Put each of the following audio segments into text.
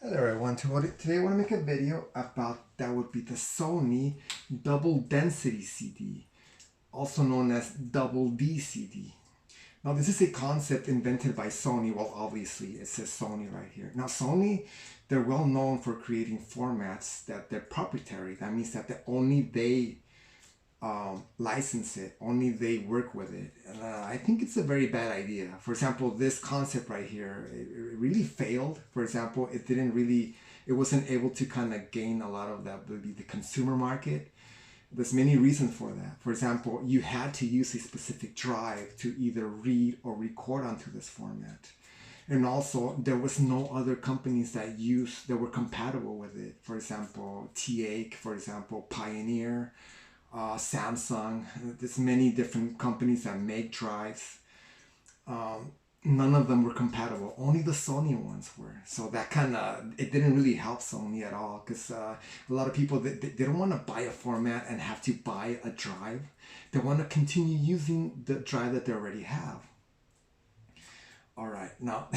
Hello everyone, today I want to make a video about that would be the Sony double density CD, also known as double DCD. Now this is a concept invented by Sony. Well, obviously it says Sony right here. Now Sony, they're well known for creating formats that they're proprietary. That means that only they license it, only they work with it. And I think it's a very bad idea. For example, this concept right here, it really failed. For example, it wasn't able to kind of gain a lot of that, the consumer market. There's many reasons for that. For example, you had to use a specific drive to either read or record onto this format. And also, there was no other companies that were compatible with it. For example, TAC, for example, Pioneer, Samsung. There's many different companies that make drives. None of them were compatible. Only the Sony ones were. So that it didn't really help Sony at all, because a lot of people, they don't want to buy a format and have to buy a drive. They want to continue using the drive that they already have. All right, now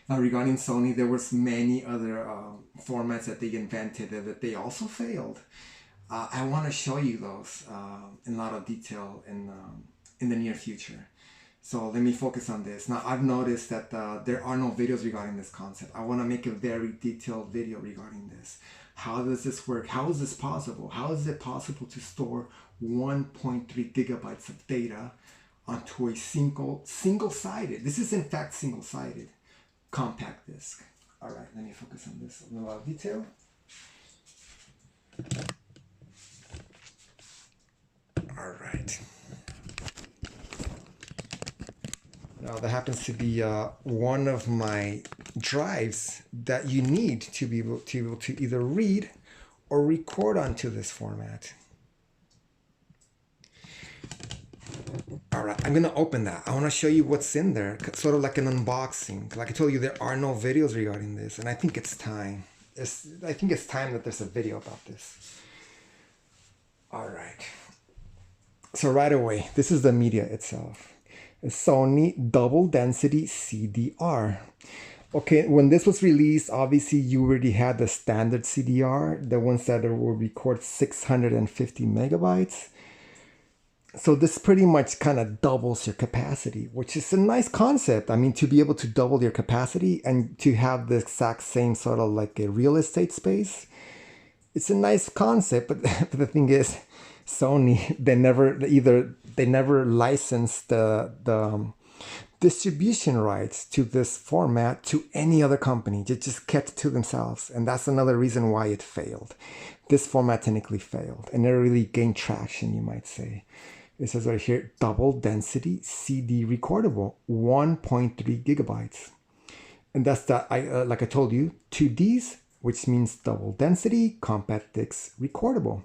regarding Sony, there was many other formats that they invented that they also failed. I want to show you those in a lot of detail in the near future. So let me focus on this. Now I've noticed that there are no videos regarding this concept. I want to make a very detailed video regarding this. How does this work? How is this possible? How is it possible to store 1.3 gigabytes of data onto a single-sided, this is in fact single-sided, compact disc? All right, let me focus on this in a lot of detail. All right. Now that happens to be one of my drives that you need to be able to either read or record onto this format. All right, I'm gonna open that. I want to show you what's in there, sort of like an unboxing. Like I told you, there are no videos regarding this, and I think it's time. I think it's time that there's a video about this. All right. So right away, this is the media itself. A Sony double density CD-R. Okay, when this was released, obviously you already had the standard CD-R, the ones that will record 650 megabytes. So this pretty much kind of doubles your capacity, which is a nice concept. I mean, to be able to double your capacity and to have the exact same sort of like a real estate space, it's a nice concept. But the thing is, Sony, they never licensed the distribution rights to this format to any other company. They just kept it to themselves, and that's another reason why it failed. This format technically failed, and never really gained traction, you might say. It says right here, double density CD recordable, 1.3 gigabytes, and that's that. Like I told you, 2Ds, which means double density compact disc recordable.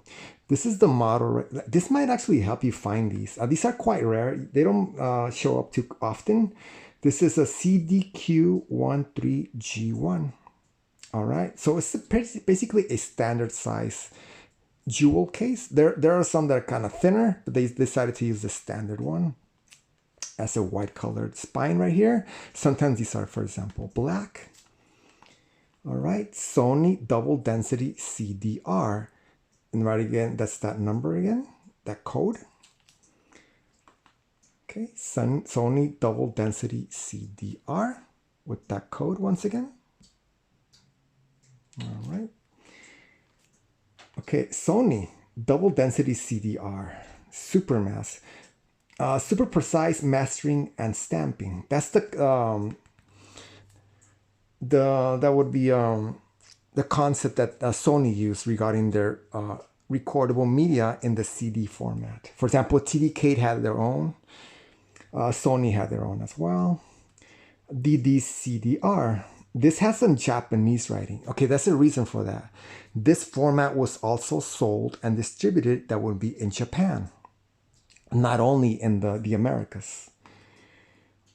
This is the model. This might actually help you find these. These are quite rare. They don't show up too often. This is a CDQ13G1. All right, so it's basically a standard size jewel case. There are some that are kind of thinner, but they decided to use the standard one as a white colored spine right here. Sometimes these are, for example, black. All right, Sony double density CD-R. And right again, that's that number again, that code. Okay, Sony double density CD-R with that code once again. All right. Okay, Sony double density CD-R, super precise mastering and stamping. That's that would be the concept that Sony used regarding their recordable media in the CD format. For example, TDCD had their own. Sony had their own as well. DDCD-R. This has some Japanese writing. Okay, that's the reason for that. This format was also sold and distributed, that would be in Japan, not only in the Americas.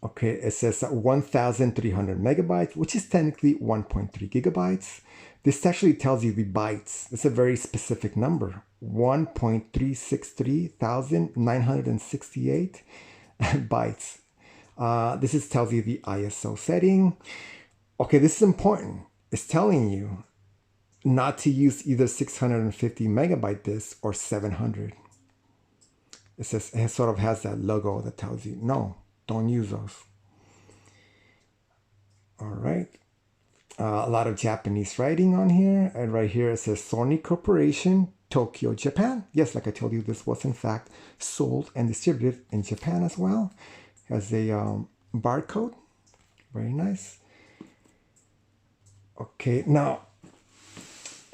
Okay, it says 1,300 megabytes, which is technically 1.3 gigabytes. This actually tells you the bytes. It's a very specific number, 1.363,968 bytes. This tells you the ISO setting. Okay, this is important. It's telling you not to use either 650 megabyte disc or 700. It says, it sort of has that logo that tells you, no, don't use those. All right. A lot of Japanese writing on here. And right here it says Sony Corporation, Tokyo, Japan. Yes, like I told you, this was in fact sold and distributed in Japan as well. Has a barcode. Very nice. Okay, now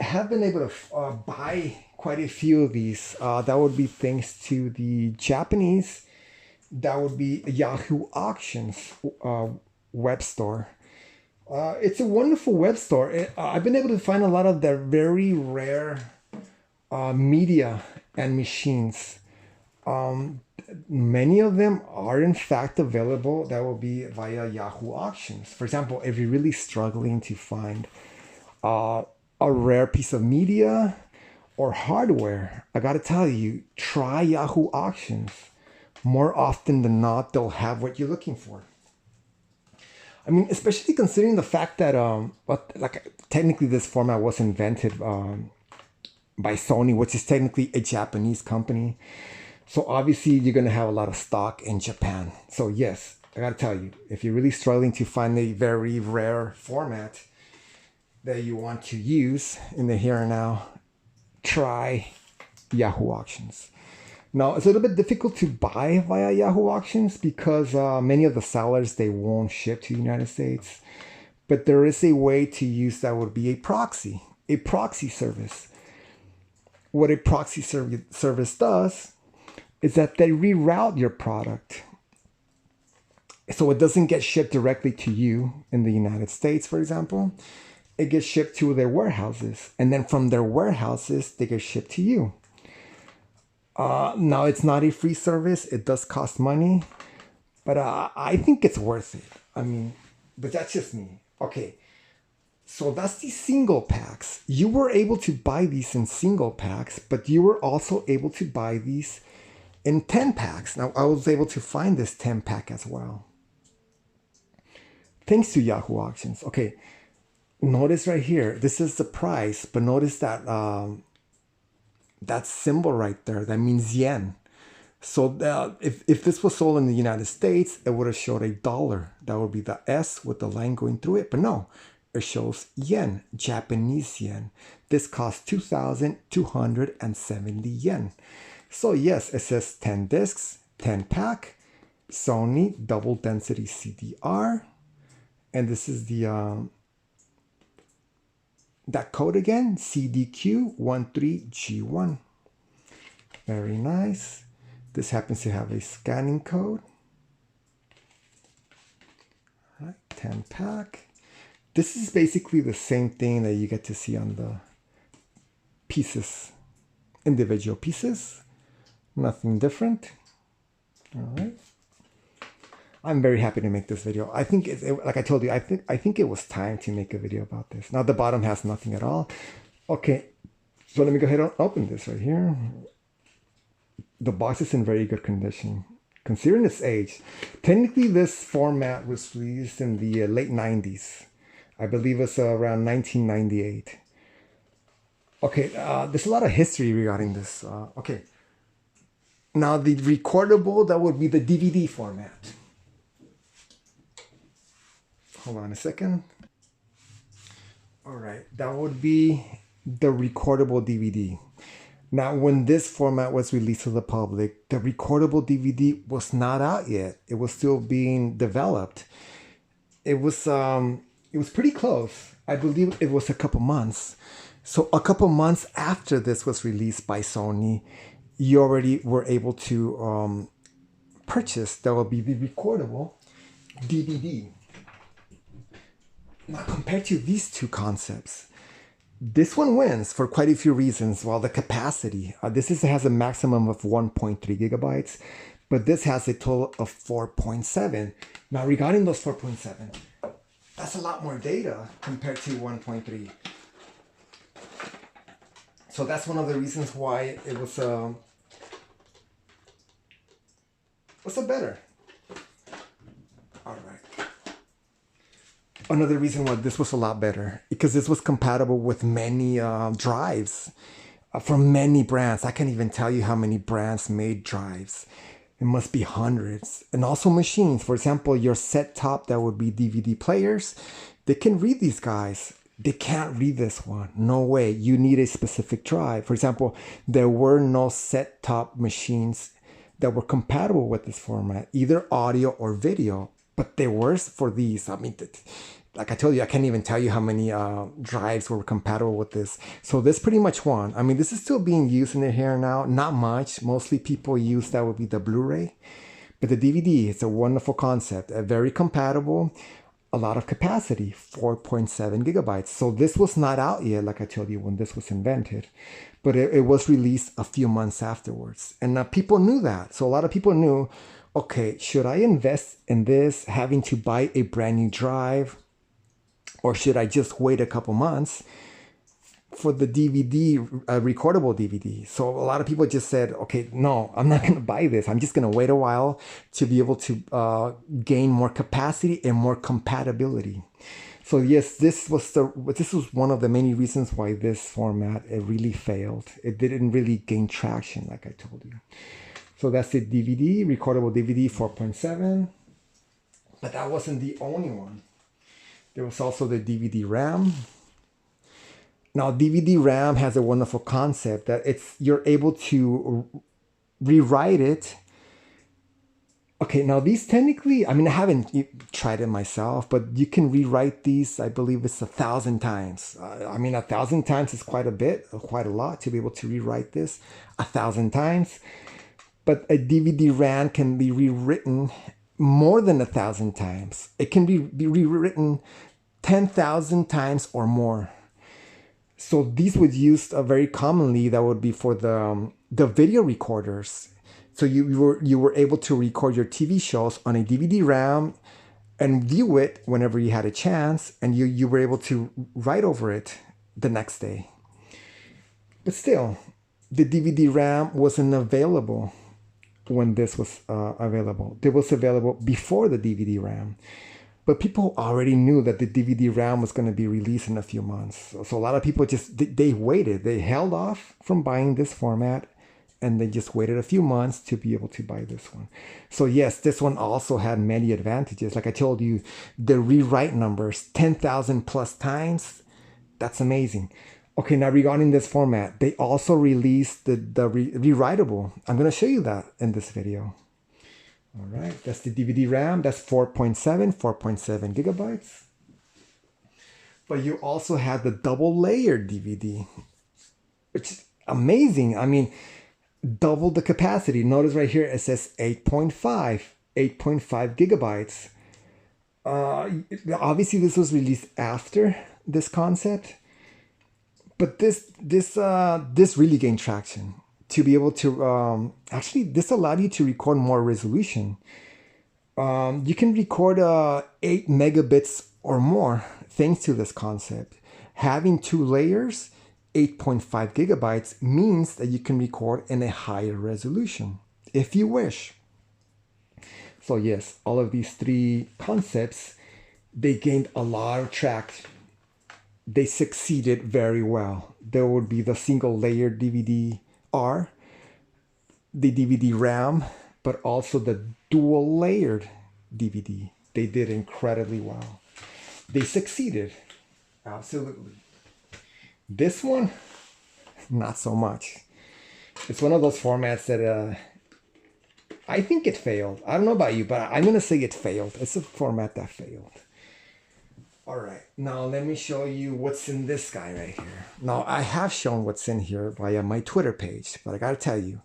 I have been able to buy quite a few of these. That would be thanks to the Japanese. That would be Yahoo Auctions web store. It's a wonderful web store. I've been able to find a lot of their very rare media and machines. Many of them are in fact available. That will be via Yahoo Auctions. For example, if you're really struggling to find a rare piece of media or hardware, I gotta tell you, try Yahoo Auctions. More often than not, they'll have what you're looking for. I mean, especially considering the fact that, technically this format was invented by Sony, which is technically a Japanese company. So obviously you're going to have a lot of stock in Japan. So yes, I got to tell you, if you're really struggling to find a very rare format that you want to use in the here and now, try Yahoo Auctions. Now, it's a little bit difficult to buy via Yahoo Auctions because many of the sellers, they won't ship to the United States. But there is a way to use that would be a proxy service. What a proxy service does is that they reroute your product. So it doesn't get shipped directly to you in the United States, for example. It gets shipped to their warehouses. And then from their warehouses, they get shipped to you. Now, it's not a free service. It does cost money, but I think it's worth it. I mean, but that's just me. Okay, so that's the single packs. You were able to buy these in single packs, but you were also able to buy these in 10 packs. Now, I was able to find this 10 pack as well, thanks to Yahoo Auctions. Okay, notice right here, this is the price, but notice that that symbol right there, that means yen. So if this was sold in the United States, it would have showed $1. That would be the S with the line going through it. But no, it shows yen, Japanese yen. This costs 2,270 yen. So yes, it says 10 discs, 10 pack, Sony double density CD-R. And this is the that code again, CDQ13G1. Very nice. This happens to have a scanning code. All right, 10 pack. This is basically the same thing that you get to see on the pieces, individual pieces. Nothing different. All right. I'm very happy to make this video. I think, like I told you, I think it was time to make a video about this. Now the bottom has nothing at all. Okay, so let me go ahead and open this right here. The box is in very good condition, considering its age. Technically, this format was released in the late 90s. I believe it's around 1998. Okay, there's a lot of history regarding this. Okay, now the recordable, that would be the DVD format. Hold on a second. All right, that would be the recordable DVD. Now, when this format was released to the public, the recordable DVD was not out yet. It was still being developed. It was pretty close. I believe it was a couple months. So a couple months after this was released by Sony, you already were able to purchase, that will be the recordable DVD. Now, compared to these two concepts, this one wins for quite a few reasons. Well, the capacity. This has a maximum of 1.3 gigabytes, but this has a total of 4.7. Now, regarding those 4.7, that's a lot more data compared to 1.3. So that's one of the reasons why it was a better. All right. Another reason why this was a lot better, because this was compatible with many drives from many brands. I can't even tell you how many brands made drives. It must be hundreds. And also machines. For example, your set top, that would be DVD players, they can read these guys. They can't read this one. No way. You need a specific drive. For example, there were no set top machines that were compatible with this format, either audio or video. But there were for these. I mean, like I told you, I can't even tell you how many drives were compatible with this. So this pretty much won. I mean, this is still being used in it here now. Not much. Mostly people use that would be the Blu-ray. But the DVD, it's a wonderful concept. Very compatible. A lot of capacity, 4.7 gigabytes. So this was not out yet, like I told you, when this was invented. But it was released a few months afterwards. And people knew that. So a lot of people knew, okay, should I invest in this, having to buy a brand new drive? Or should I just wait a couple months for the DVD, recordable DVD? So a lot of people just said, okay, no, I'm not going to buy this. I'm just going to wait a while to be able to gain more capacity and more compatibility. So yes, this was one of the many reasons why this format, it really failed. It didn't really gain traction, like I told you. So that's the DVD, recordable DVD 4.7. But that wasn't the only one. There was also the DVD RAM. Now, DVD RAM has a wonderful concept that you're able to rewrite it. Okay, now these technically, I mean, I haven't tried it myself, but you can rewrite these, I believe it's 1,000 times. I mean, 1,000 times is quite a lot to be able to rewrite this 1,000 times. But a DVD RAM can be rewritten more than 1,000 times. It can be rewritten 10,000 times or more. So these would used very commonly. That would be for the video recorders. So you were able to record your TV shows on a DVD RAM and view it whenever you had a chance, and you were able to write over it the next day. But still, the DVD RAM wasn't available when this was available. It was available before the DVD RAM. But people already knew that the DVD RAM was going to be released in a few months. So a lot of people they waited. They held off from buying this format, and they just waited a few months to be able to buy this one. So yes, this one also had many advantages. Like I told you, the rewrite numbers, 10,000 plus times, that's amazing. Okay, now regarding this format, they also released the rewritable. I'm going to show you that in this video. All right, that's the DVD RAM. That's 4.7 gigabytes. But you also had the double layered DVD, which is amazing. I mean, double the capacity. Notice right here, it says 8.5 gigabytes. Obviously, this was released after this concept. But this really gained traction to be able to actually this allowed you to record more resolution. You can record 8 megabits or more thanks to this concept. Having 2 layers, 8.5 gigabytes means that you can record in a higher resolution if you wish. So yes, all of these 3 concepts, they gained a lot of traction. They succeeded very well. There would be the single layer DVD-R, the DVD RAM, but also the dual layered DVD. They did incredibly well. They succeeded. Absolutely. This one, not so much. It's one of those formats that I think it failed. I don't know about you, but I'm going to say it failed. It's a format that failed. All right, now let me show you what's in this guy right here. Now, I have shown what's in here via my Twitter page, but I gotta tell you,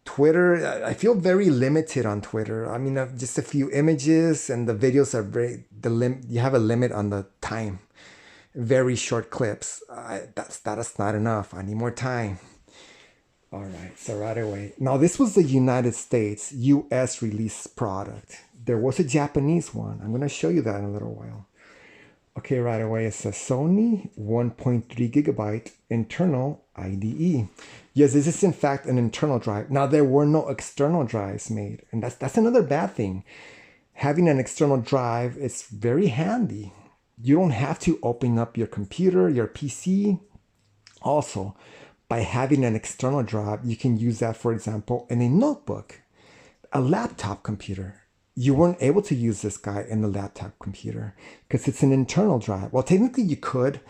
Twitter, I feel very limited on Twitter. I mean, just a few images, and the videos are you have a limit on the time. Very short clips. That is not enough. I need more time. All right, so right away. Now, this was the United States, US release product. There was a Japanese one. I'm gonna show you that in a little while. Okay, right away, it's a Sony 1.3 gigabyte internal IDE. Yes, this is in fact an internal drive. Now, there were no external drives made, and that's another bad thing. having an external drive is very handy. You don't have to open up your computer, your PC. Also, by having an external drive, you can use that, for example, in a notebook, a laptop computer. You weren't able to use this guy in the laptop computer because it's an internal drive. Well, technically you could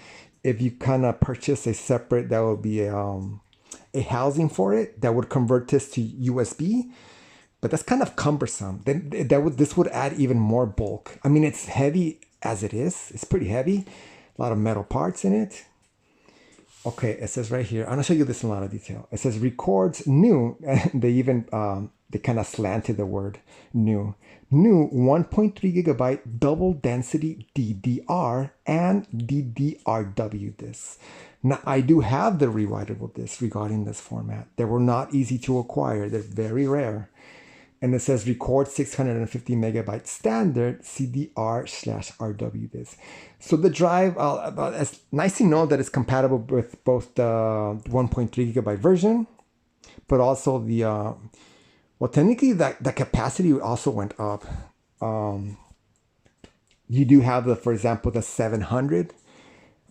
if you kind of purchase a separate, that would be a housing for it that would convert this to USB, but that's kind of cumbersome. Then this would add even more bulk. I mean, it's heavy as it is. It's pretty heavy. A lot of metal parts in it. Okay, it says right here, I'm gonna show you this in a lot of detail. It says records new, they even, they kind of slanted the word new. New 1.3 gigabyte double density DDR and DDRW discs. Now, I do have the rewritable discs regarding this format. They were not easy to acquire. They're very rare. And it says record 650 megabyte standard CDR/RW disk. So the drive, it's nice to know that it's compatible with both the 1.3 gigabyte version, but also the, well, technically the capacity also went up. You do have the, for example, the 700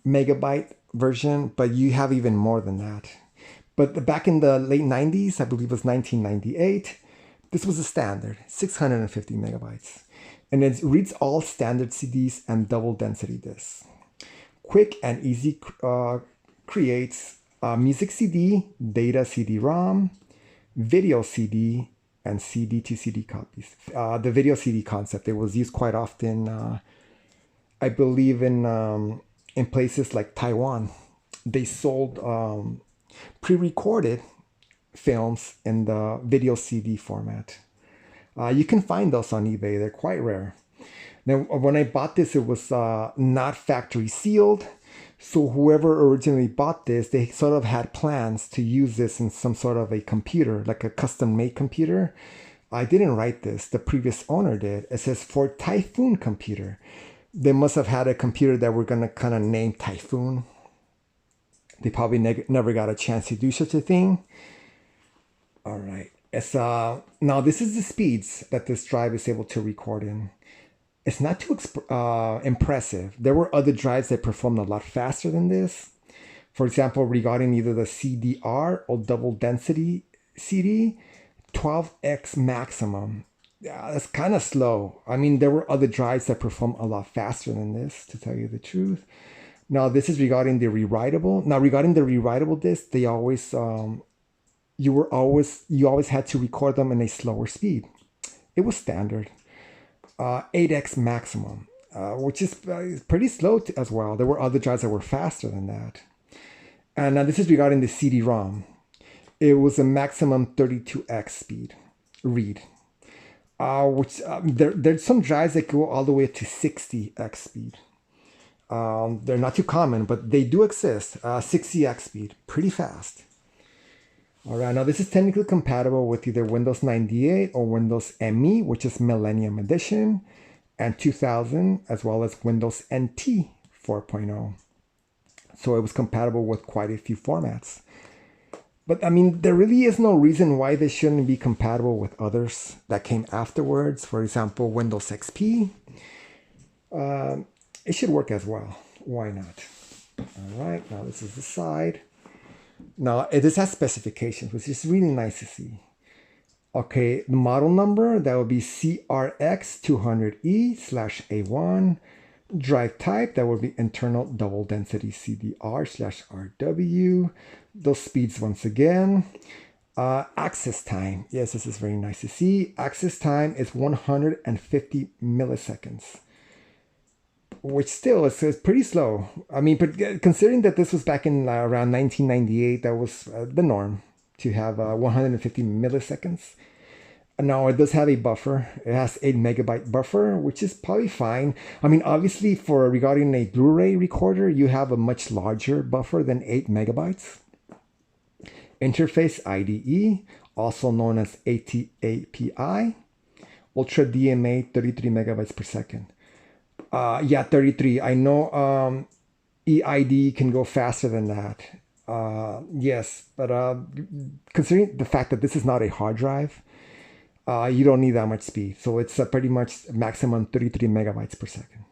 megabyte version, but you have even more than that. But back in the late 90s, I believe it was 1998, this was a standard, 650 megabytes. And it reads all standard CDs and double density discs. Quick and easy creates music CD, data CD-ROM, video CD, and CD to CD copies. The video CD concept, it was used quite often, I believe in places like Taiwan. They sold pre-recorded films in the video CD format. You can find those on eBay. They're quite rare. Now, when I bought this, it was not factory sealed. So whoever originally bought this, they sort of had plans to use this in some sort of a computer, like a custom-made computer. I didn't write this. The previous owner did. It says for Typhoon computer. They must have had a computer that we're going to kind of name Typhoon. They probably never got a chance to do such a thing. All right. It's now this is the speeds that this drive is able to record in. It's not too impressive. There were other drives that performed a lot faster than this. For example, regarding either the CD-R or double density CD, 12x maximum. Yeah, that's kind of slow. I mean, there were other drives that performed a lot faster than this, to tell you the truth. Now, this is regarding the rewritable. Now, regarding the rewritable disc, they always you always had to record them in a slower speed. It was standard. 8x maximum, which is pretty slow as well. There were other drives that were faster than that. And now this is regarding the CD-ROM. It was a maximum 32x speed read, which there's some drives that go all the way to 60x speed. They're not too common, but they do exist. 60x speed, pretty fast. All right, now this is technically compatible with either Windows 98 or Windows ME, which is Millennium Edition, and 2000, as well as Windows NT 4.0. So it was compatible with quite a few formats. But I mean, there really is no reason why this shouldn't be compatible with others that came afterwards. For example, Windows XP. It should work as well. Why not? All right, now this is the side. Now, this has specifications, which is really nice to see. Okay, the model number, that would be CRX200E/A1. Drive type, that would be internal double density CDR/RW. Those speeds once again. Access time, yes, this is very nice to see. Access time is 150 milliseconds. Which still is pretty slow. I mean, but considering that this was back in around 1998, that was the norm to have 150 milliseconds. Now, it does have a buffer. It has 8 megabyte buffer, which is probably fine. I mean, obviously, for regarding a Blu-ray recorder, you have a much larger buffer than 8 megabytes. Interface IDE, also known as ATAPI. Ultra DMA, 33 megabytes per second. Yeah, 33. I know EID can go faster than that. Yes, but considering the fact that this is not a hard drive, You don't need that much speed. So it's pretty much maximum 33 megabytes per second.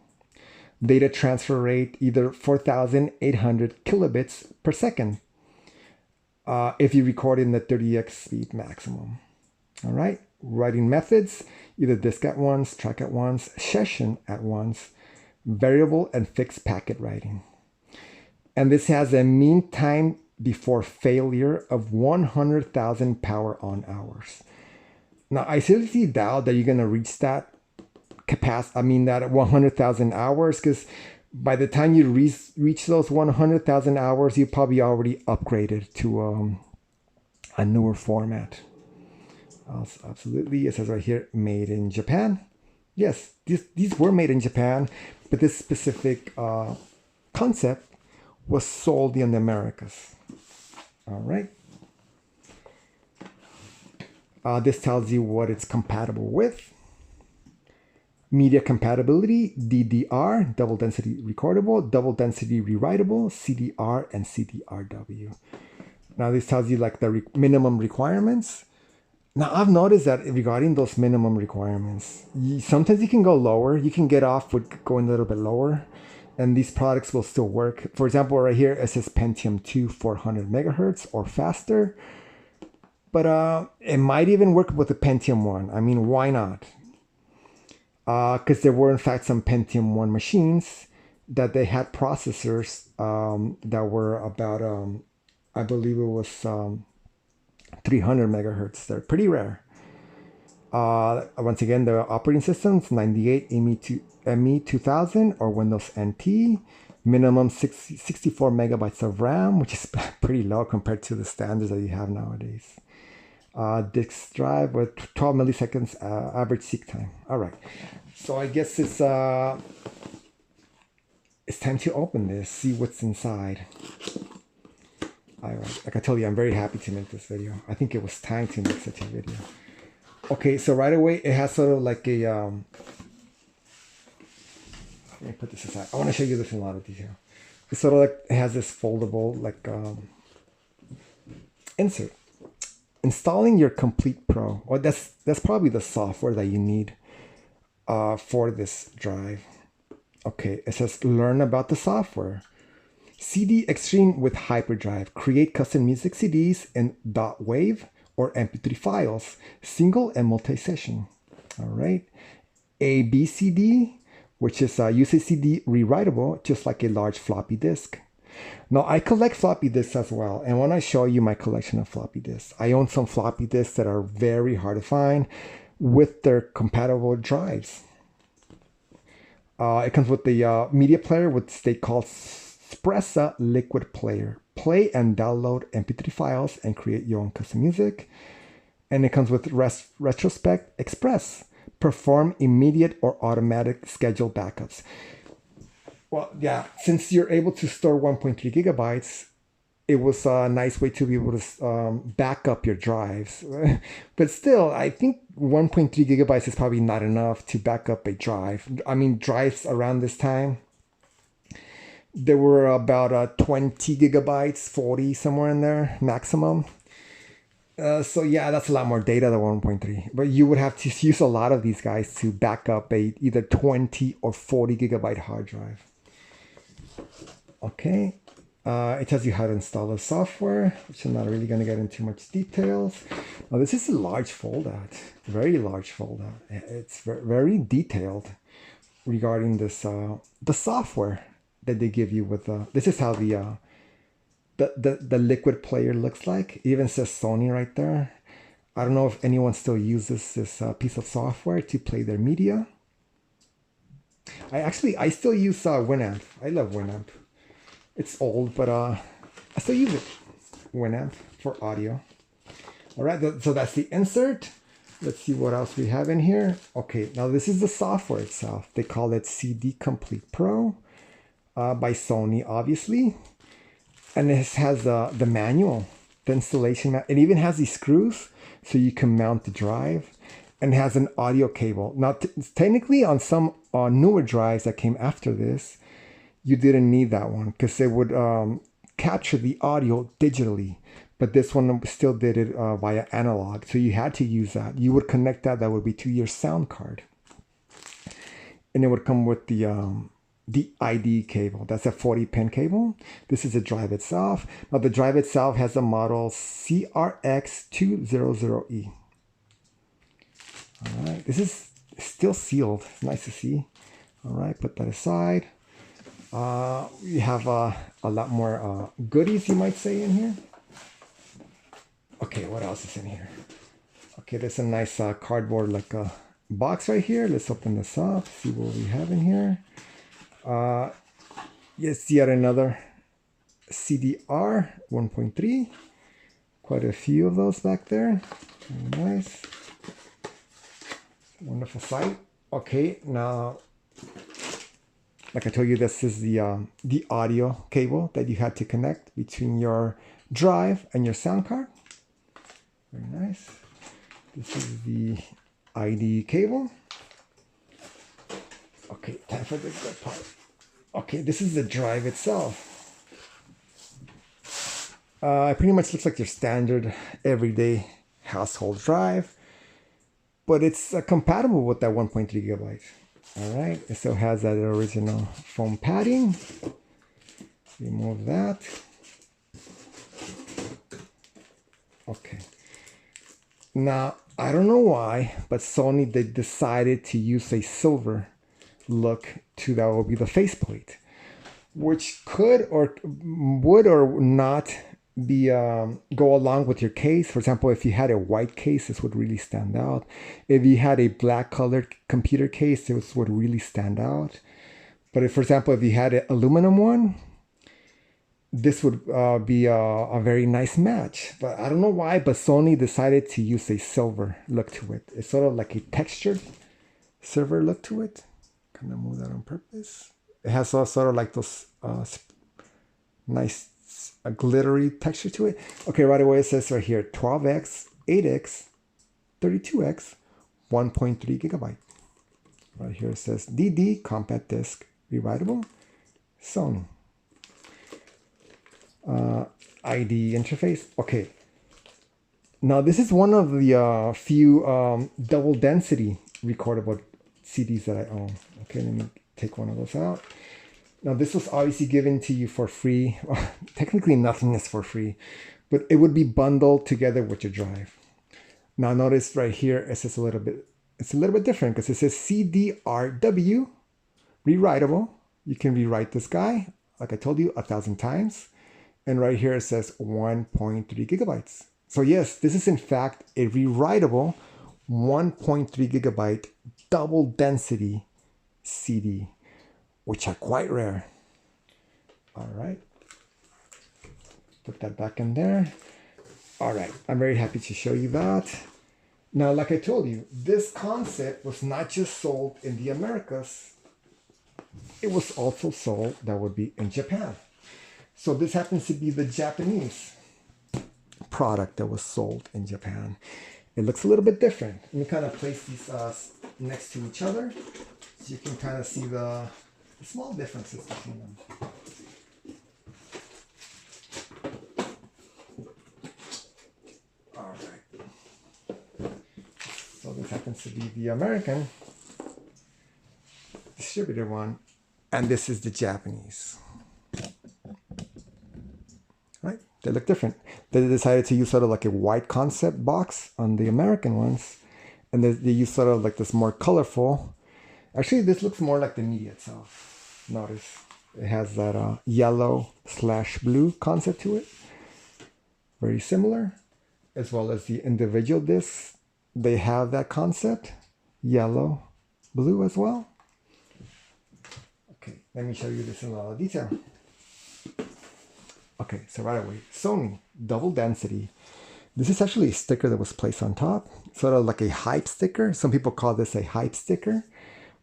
Data transfer rate, either 4,800 kilobits per second if you record in the 30x speed maximum. All right, writing methods, either disk at once, track at once, session at once, variable and fixed packet writing. And this has a mean time before failure of 100,000 power on hours. Now, I seriously doubt that you're going to reach that capacity, that 100,000 hours, because by the time you reach those 100,000 hours, you probably already upgraded to a newer format. Absolutely, it says right here, made in Japan. Yes, these were made in Japan, but this specific concept was sold in the Americas. All right. This tells you what it's compatible with. Media compatibility, DDR, double density recordable, double density rewritable, CDR, and CD-RW. Now this tells you like the minimum requirements. Now I've noticed that regarding those minimum requirements, sometimes you can go lower. You can get off with going a little bit lower, and these products will still work. For example, right here it says Pentium 2 400 megahertz or faster. But it might even work with the Pentium 1. I mean, why not? Because there were in fact some Pentium 1 machines that they had processors that were about, I believe it was 300 megahertz. They're pretty rare. Once again, the operating systems, 98 ME2000 or Windows NT. Minimum 64 megabytes of RAM, which is pretty low compared to the standards that you have nowadays. Disk drive with 12 milliseconds average seek time. All right, so I guess it's time to open this, see what's inside. All right, like I told you, I'm very happy to make this video. I think it was time to make such a video. Okay, so right away it has sort of like a let me put this aside. I want to show you this in a lot of detail. It's sort of like it has this foldable like insert. Installing your Complete Pro, or that's probably the software that you need for this drive. Okay, it says learn about the software. CD Extreme with Hyperdrive. Create custom music CDs in .wav or MP3 files, single and multi-session. All right. ABCD, which is UCCD rewritable, just like a large floppy disk. Now, I collect floppy disks as well, and when I show you my collection of floppy disks, I own some floppy disks that are very hard to find with their compatible drives. It comes with the media player, which they call Spressa Liquid Player. Play and download MP3 files and create your own custom music. And it comes with Retrospect Express. Perform immediate or automatic schedule backups. Well, yeah, since you're able to store 1.3 gigabytes, it was a nice way to be able to back up your drives. But still, I think 1.3 gigabytes is probably not enough to back up a drive. I mean, drives around this time, there were about 20 gigabytes, 40, somewhere in there, maximum. So yeah, that's a lot more data than 1.3. But you would have to use a lot of these guys to back up a either 20 or 40 gigabyte hard drive. Okay, it tells you how to install the software, which I'm not really going to get into much details. Now, this is a large foldout, very large foldout. It's very detailed regarding this the software that they give you with this is how the liquid player looks like. It even says Sony right there. I don't know if anyone still uses this piece of software to play their media. I still use Winamp. I love Winamp. It's old, but I still use it. Winamp for audio. All right, so that's the insert. Let's see what else we have in here. Okay, now this is the software itself. They call it CD Complete Pro by Sony, obviously. And it has the manual, the installation. It even has these screws so you can mount the drive. And it has an audio cable. Now, technically on some newer drives that came after this, you didn't need that one because they would capture the audio digitally. but this one still did it via analog. So you had to use that. You would connect that. That would be to your sound card, and it would come with the ID cable. That's a 40-pin cable. This is the drive itself. Now the drive itself has the model CRX200E. All right, this is still sealed. It's nice to see. All right, put that aside. We have a lot more goodies, you might say, in here. Okay, what else is in here? Okay, there's a nice cardboard like a box right here. Let's open this up, see what we have in here. Yes, yet another CD-R 1.3. Quite a few of those back there. Very nice. Wonderful sight. Okay, now, like I told you, this is the audio cable that you had to connect between your drive and your sound card. Very nice. This is the ID cable. Okay, time for the good part. Okay, this is the drive itself. It pretty much looks like your standard everyday household drive, but it's compatible with that 1.3 gigabyte. All right, it still has that original foam padding. Remove that. Okay. Now, I don't know why, but Sony, they decided to use a silver look to that will be the faceplate, which could or would or not be go along with your case. For example, if you had a white case, this would really stand out. If you had a black colored computer case, this would really stand out. But if, for example, if you had an aluminum one, this would be a very nice match. But I don't know why, but Sony decided to use a silver look to it. It's sort of like a textured silver look to it. Kind of move that on purpose. It has sort of like those nice glittery texture to it. Okay, right away it says right here 12x, 8x, 32x, 1.3 gigabyte. Right here it says DD compact disc rewritable Sony. ID interface. Okay. Now this is one of the few double density recordable CDs that I own. Okay, let me take one of those out. Now this was obviously given to you for free. Well, technically nothing is for free, but it would be bundled together with your drive. Now notice right here it says it's a little bit different because it says CD-RW rewritable. You can rewrite this guy, like I told you 1,000 times. And right here it says 1.3 gigabytes. So yes, this is in fact a rewritable 1.3 gigabyte double density CD, which are quite rare. All right, put that back in there. All right, I'm very happy to show you that. Now, like I told you, this concept was not just sold in the Americas, it was also sold, that would be in Japan. So this happens to be the Japanese product that was sold in Japan. It looks a little bit different. Let me kind of place these next to each other so you can kind of see the small differences between them. All right. So this happens to be the American distributor one, and this is the Japanese. Right? They look different. They decided to use sort of like a white concept box on the American ones, and they use sort of like this more colorful. Actually, this looks more like the media itself. Notice it has that yellow/blue concept to it. Very similar, as well as the individual discs. They have that concept, yellow, blue as well. Okay, let me show you this in a lot of detail. Okay, so right away, Sony double density. This is actually a sticker that was placed on top, sort of like a hype sticker. Some people call this a hype sticker.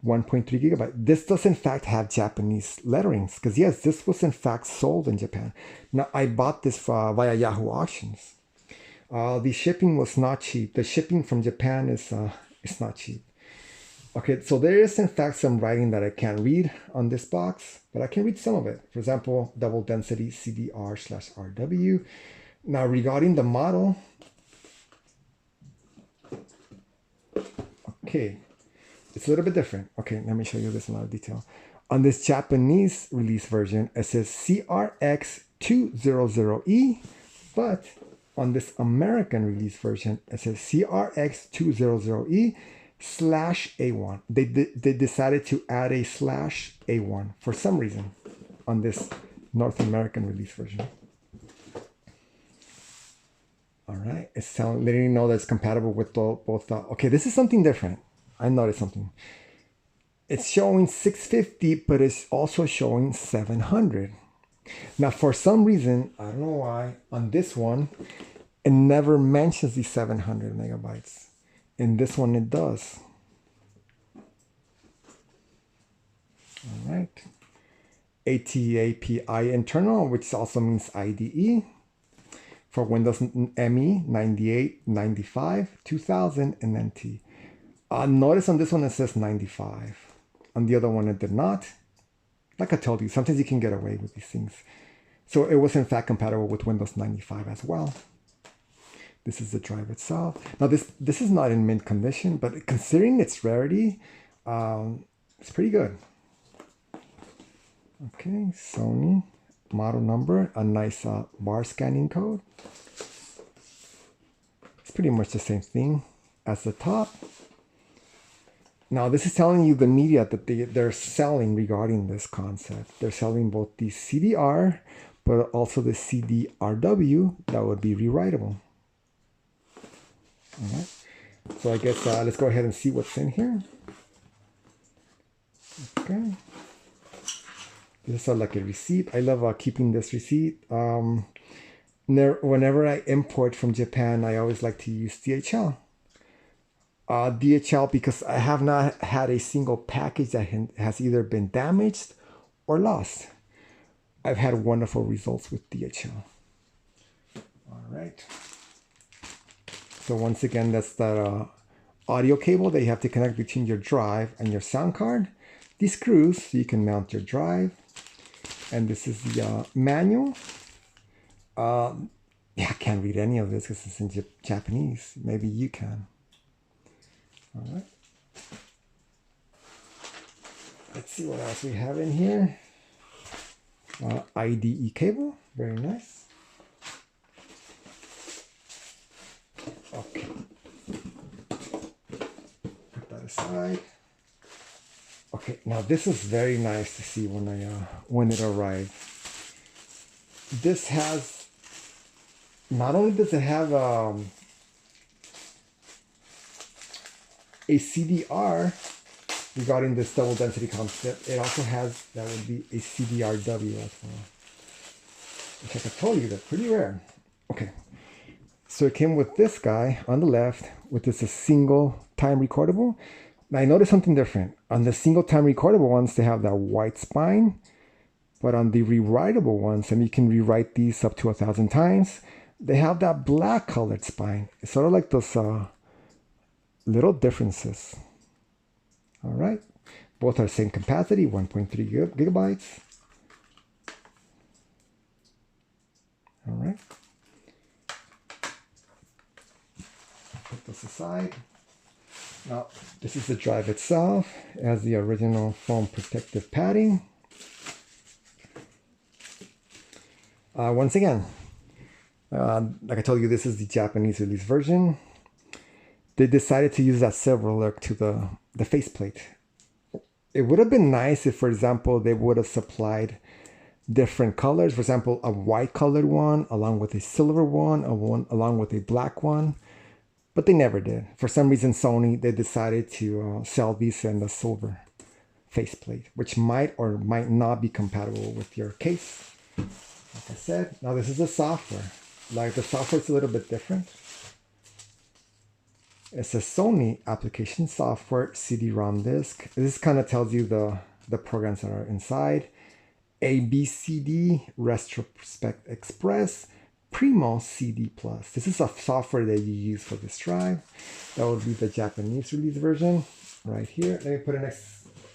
1.3 gigabyte. This does in fact have Japanese letterings, because yes, this was in fact sold in Japan. Now I bought this via Yahoo Auctions. The shipping was not cheap. The shipping from Japan is not cheap. Okay, so there is in fact some writing that I can't read on this box, but I can read some of it. For example, double density CDR/RW. Now regarding the model, okay, it's a little bit different. Okay, let me show you this in a lot of detail. On this Japanese release version, it says CRX200E, but on this American release version, it says CRX200E/A1. They decided to add a /A1 for some reason on this North American release version. All right, it's letting you know that it's compatible with both. Okay, this is something different. I noticed something. It's showing 650, but it's also showing 700. Now, for some reason, I don't know why, on this one, it never mentions the 700 megabytes. In this one, it does. All right. ATAPI internal, which also means IDE. For Windows ME 98, 95, 2000, and NT. Notice on this one it says 95. On the other one it did not. Like I told you, sometimes you can get away with these things. So it was in fact compatible with Windows 95 as well. This is the drive itself. Now this is not in mint condition, but considering its rarity, it's pretty good. Okay, Sony. Model number, a nice bar scanning code. It's pretty much the same thing as the top. Now this is telling you the media that they're selling regarding this concept. They're selling both the CD-R, but also the CD-RW that would be rewritable. All right. So I guess let's go ahead and see what's in here. Okay. This is like a receipt. I love keeping this receipt. Whenever I import from Japan, I always like to use DHL. DHL because I have not had a single package that has either been damaged or lost. I've had wonderful results with DHL. All right. So once again, that's that audio cable that you have to connect between your drive and your sound card. These screws so you can mount your drive. And this is the manual. Yeah, I can't read any of this because it's in Japanese. Maybe you can. All right. Let's see what else we have in here. IDE cable. Very nice. Okay. Put that aside. Okay, now this is very nice to see when it arrived. This has, not only does it have a CDR regarding this double density concept, it also has, that would be a CD-RW as well. Which like I told you, they're pretty rare. Okay, so it came with this guy on the left, with this a single time recordable. Now I noticed something different. On the single time recordable ones, they have that white spine, but on the rewritable ones, and you can rewrite these up to 1,000 times, they have that black colored spine. It's sort of like those little differences. All right, both are same capacity, 1.3 gigabytes. All right, put this aside. Now, this is the drive itself. It has the original foam protective padding. Once again, like I told you, this is the Japanese release version. They decided to use that silver look to the faceplate. It would have been nice if, for example, they would have supplied different colors. For example, a white colored one along with a silver one, along with a black one. But they never did. For some reason, Sony, they decided to sell these in the silver faceplate, which might or might not be compatible with your case. Like I said, now this is the software. Like the software is a little bit different. It's a Sony application software CD-ROM disk. This kind of tells you the programs that are inside. ABCD, Retrospect Express, Primo CD Plus. This is a software that you use for this drive. That would be the Japanese release version right here. Let me put it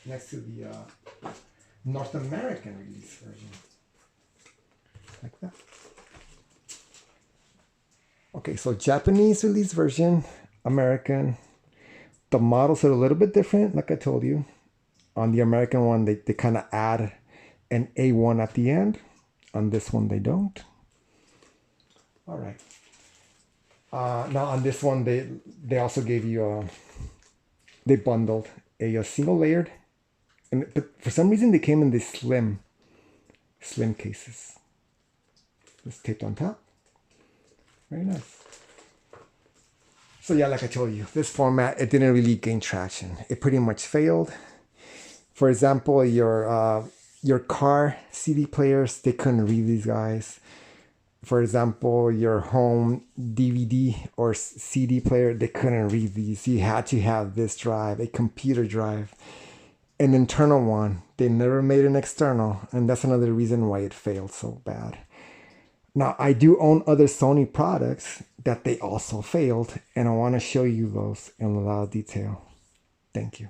next to the North American release version. Like that. Okay, so Japanese release version, American. The models are a little bit different, like I told you. On the American one, they kind of add an A1 at the end. On this one, they don't. All right. Now on this one, they also gave you they bundled a single layered, but for some reason they came in these slim cases. It's taped on top. Very nice. So yeah, like I told you, this format, it didn't really gain traction. It pretty much failed. For example, your car CD players, they couldn't read these guys. For example, your home DVD or CD player, they couldn't read these. You had to have this drive, a computer drive, an internal one. They never made an external, and that's another reason why it failed so bad. Now, I do own other Sony products that they also failed, and I want to show you those in a lot of detail. Thank you.